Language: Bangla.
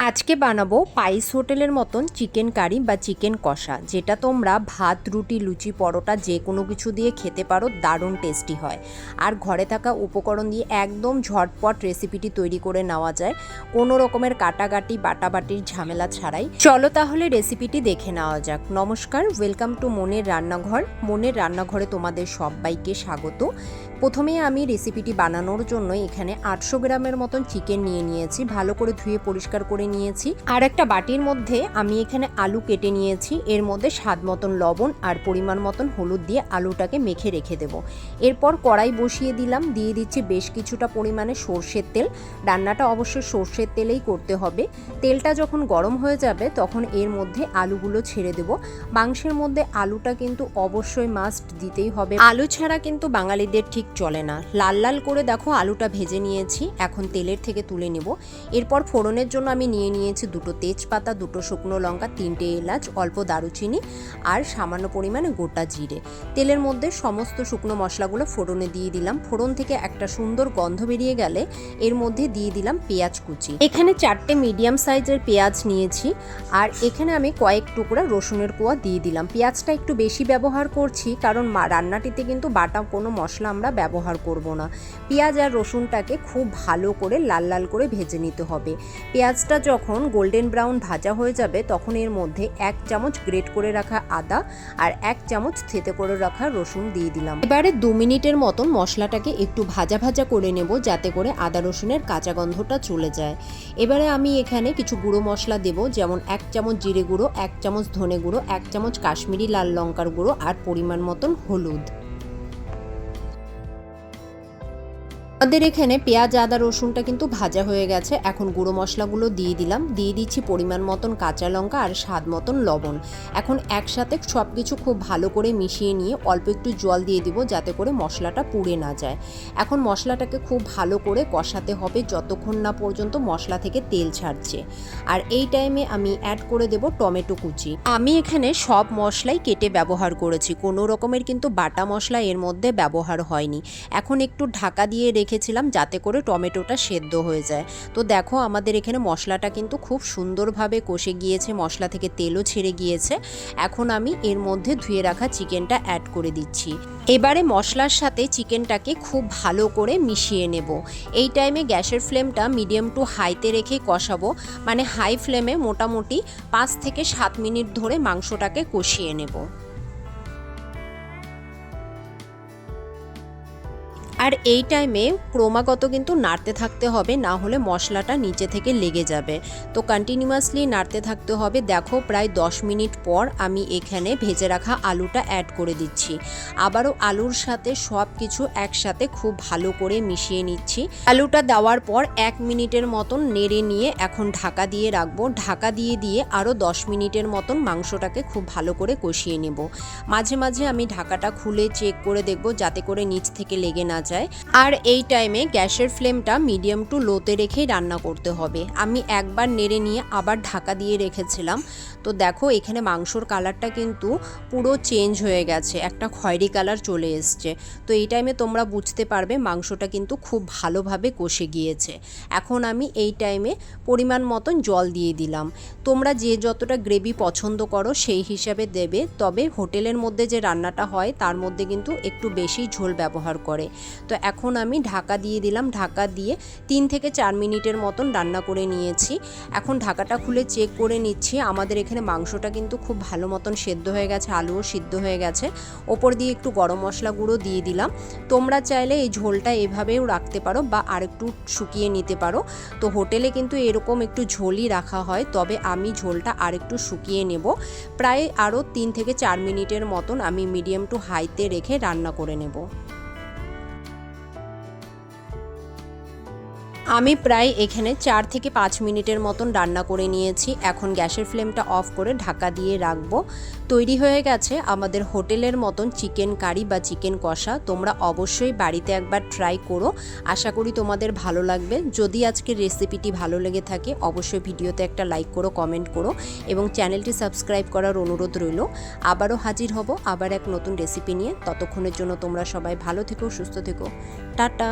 আজকে বানাবো পাইস হোটেলের মতন চিকেন কারি বা চিকেন কষা, যেটা তোমরা ভাত, রুটি, লুচি, পরোটা যে কোনো কিছু দিয়ে খেতে পারো। দারুণ টেস্টি হয় আর ঘরে থাকা উপকরণ দিয়ে একদম ঝটপট রেসিপিটি তৈরি করে নেওয়া যায়, কোনো রকমের কাটাকাটি বাটাবাটির ঝামেলা ছাড়াই। চলো তাহলে রেসিপিটি দেখে নেওয়া যাক। নমস্কার, ওয়েলকাম টু মনের রান্নাঘর। মনের রান্নাঘরে তোমাদের সবাইকে স্বাগত। প্রথমে আমি রেসিপিটি বানানোর জন্য এখানে 800 গ্রামের মতন চিকেন নিয়ে নিয়েছি, ভালো করে ধুয়ে পরিষ্কার করে নিয়েছি। আর একটা বাটির মধ্যে আমি এখানে আলু কেটে নিয়েছি, এর মধ্যে স্বাদ মতন লবণ আর পরিমাণ মতন হলুদ দিয়ে আলুটাকে মেখে রেখে দেবো। এরপর কড়াই বসিয়ে দিলাম, দিয়ে দিচ্ছি বেশ কিছুটা পরিমাণে সর্ষের তেল। রান্নাটা অবশ্যই সর্ষের তেলেই করতে হবে। তেলটা যখন গরম হয়ে যাবে তখন এর মধ্যে আলুগুলো ছেড়ে দেবো। মাংসের মধ্যে আলুটা কিন্তু অবশ্যই মাস্ট দিতেই হবে, আলু ছাড়া কিন্তু বাঙালিদের ঠিক চলে না। লাল লাল করে দেখো আলুটা ভেজে নিয়েছি, এখন তেলের থেকে তুলে নেব। এরপর ফোড়নের জন্য আমি নিয়ে নিয়েছি 2টো তেজপাতা, 2টো শুকনো লঙ্কা, 3টে এলাচ, অল্প দারুচিনি আর সামান্য পরিমাণে গোটা জিরে। তেলের মধ্যে সমস্ত শুকনো মশলাগুলো ফোড়নে দিয়ে দিলাম। ফোড়ন থেকে একটা সুন্দর গন্ধ বেরিয়ে গেলে এর মধ্যে দিয়ে দিলাম পেঁয়াজ কুচি। এখানে 4টে মিডিয়াম সাইজের পেঁয়াজ নিয়েছি আর এখানে আমি কয়েক টুকরা রসুনের কোয়া দিয়ে দিলাম। পেঁয়াজটা একটু বেশি ব্যবহার করছি কারণ রান্নাটিতে কিন্তু বাটা কোনো মশলা আমরা ব্যবহার করব না। পেঁয়াজ আর রসুনটাকে খুব ভালো করে লাল লাল করে ভেজে নিতে হবে। পেঁয়াজটা যখন গোল্ডেন ব্রাউন ভাজা হয়ে যাবে তখন এর মধ্যে 1 চামচ গ্রেট করে রাখা আদা আর 1 চামচ থেতে করে রাখা রসুন দিয়ে দিলাম। এবারে 2 মিনিটের মতন মশলাটাকে একটু ভাজা ভাজা করে নেব, যাতে করে আদা রসুনের কাঁচা গন্ধটা চলে যায়। এবারে আমি এখানে কিছু গুঁড়ো মশলা দেব, যেমন 1 চামচ জিরে গুঁড়ো, 1 চামচ ধনে গুঁড়ো, 1 চামচ কাশ্মীরি লাল লঙ্কার গুঁড়ো আর পরিমাণ মতন হলুদ। আমাদের এখানে পেঁয়াজ, আদা, রসুনটা কিন্তু ভাজা হয়ে গেছে। এখন গুঁড়ো মশলাগুলো দিয়ে দিলাম, দিয়ে দিচ্ছি পরিমাণ মতন কাঁচা লঙ্কা আর স্বাদ মতন লবণ। এখন একসাথে সব কিছু খুব ভালো করে মিশিয়ে নিয়ে অল্প একটু জল দিয়ে দিব, যাতে করে মশলাটা পুড়ে না যায়। এখন মশলাটাকে খুব ভালো করে কষাতে হবে যতক্ষণ না পর্যন্ত মশলা থেকে তেল ছাড়ছে। আর এই টাইমে আমি অ্যাড করে দেব টমেটো কুচি। আমি এখানে সব মশলাই কেটে ব্যবহার করেছি, কোনো রকমের কিন্তু বাটা মশলা এর মধ্যে ব্যবহার হয়নি। এখন একটু ঢাকা দিয়ে রেখেছিলাম যাতে করে টমেটোটা সেদ্ধ হয়ে যায়। তো দেখো আমাদের এখানে মশলাটা কিন্তু খুব সুন্দরভাবে কষে গিয়েছে, মশলা থেকে তেলও ছেড়ে গিয়েছে। এখন আমি এর মধ্যে ধুয়ে রাখা চিকেনটা অ্যাড করে দিচ্ছি। এবারে মশলার সাথে চিকেনটাকে খুব ভালো করে মিশিয়ে নেব। এই টাইমে গ্যাসের ফ্লেমটা মিডিয়াম টু হাইতে রেখে কষাবো, মানে হাই ফ্লেমে মোটামুটি 5 থেকে 7 মিনিট ধরে মাংসটাকে কষিয়ে নেব। আর এই টাইমে ক্রমাগত কিন্তু নাড়তে থাকতে হবে, না হলে মশলাটা নিচে থেকে লেগে যাবে। তো কন্টিনিউয়াসলি নাড়তে থাকতে হবে। দেখো প্রায় 10 মিনিট পর আমি এখানে ভেজে রাখা আলুটা অ্যাড করে দিচ্ছি। আবারও আলুর সাথে সব কিছু একসাথে খুব ভালো করে মিশিয়ে নিচ্ছি। আলুটা দেওয়ার পর 1 মিনিটের মতন নেড়ে নিয়ে এখন ঢাকা দিয়ে রাখবো। ঢাকা দিয়ে আরও 10 মিনিটের মতন মাংসটাকে খুব ভালো করে কষিয়ে নেব। মাঝে মাঝে আমি ঢাকাটা খুলে চেক করে দেখব যাতে করে নিচ থেকে লেগে না যায়। আর এই টাইমে গ্যাসের ফ্লেমটা মিডিয়াম টু লোতে রেখেই রান্না করতে হবে। আমি একবার নেড়ে নিয়ে আবার ঢাকা দিয়ে রেখেছিলাম। তো দেখো এখানে মাংসর কালারটা কিন্তু পুরো চেঞ্জ হয়ে গেছে, একটা খয়েরি কালার চলে এসছে। তো এই টাইমে তোমরা বুঝতে পারবে মাংসটা কিন্তু খুব ভালোভাবে কষে গিয়েছে। এখন আমি এই টাইমে পরিমাণ মতন জল দিয়ে দিলাম। তোমরা যে যতটা গ্রেভি পছন্দ করো সেই হিসাবে দেবে, তবে হোটেলের মধ্যে যে রান্নাটা হয় তার মধ্যে কিন্তু একটু বেশি ঝোল ব্যবহার করে। তো এখন আমি ঢাকা দিয়ে দিলাম। ঢাকা দিয়ে 3 থেকে 4 মিনিটের মতন রান্না করে নিয়েছি। এখন ঢাকাটা খুলে চেক করে নিচ্ছি। আমাদের এখানে মাংসটা কিন্তু খুব ভালো মতন সেদ্ধ হয়ে গেছে, আলুও সিদ্ধ হয়ে গেছে। ওপর দিয়ে একটু গরম মশলা গুঁড়ো দিয়ে দিলাম। তোমরা চাইলে এই ঝোলটা এভাবেও রাখতে পারো বা আরেকটু শুকিয়ে নিতে পারো। তো হোটেলে কিন্তু এরকম একটু ঝোলই রাখা হয়, তবে আমি ঝোলটা আরেকটু শুকিয়ে নেব। প্রায় আরও 3 থেকে 4 মিনিটের মতন আমি মিডিয়াম টু হাইতে রেখে রান্না করে নেব। আমি প্রায় এখানে 4 থেকে 5 মিনিটের মতন রান্না করে নিয়েছি। এখন গ্যাসের ফ্লেমটা অফ করে ঢাকা দিয়ে রাখবো। তৈরি হয়ে গেছে আমাদের হোটেলের মতন চিকেন কারি বা চিকেন কষা। তোমরা অবশ্যই বাড়িতে একবার ট্রাই করো, আশা করি তোমাদের ভালো লাগবে। যদি আজকের রেসিপিটি ভালো লেগে থাকে অবশ্যই ভিডিওতে একটা লাইক করো, কমেন্ট করো এবং চ্যানেলটি সাবস্ক্রাইব করার অনুরোধ রইল। আবারও হাজির হব আবার এক নতুন রেসিপি নিয়ে। ততক্ষণের জন্য তোমরা সবাই ভালো থেকো, সুস্থ থেকো। টাটা।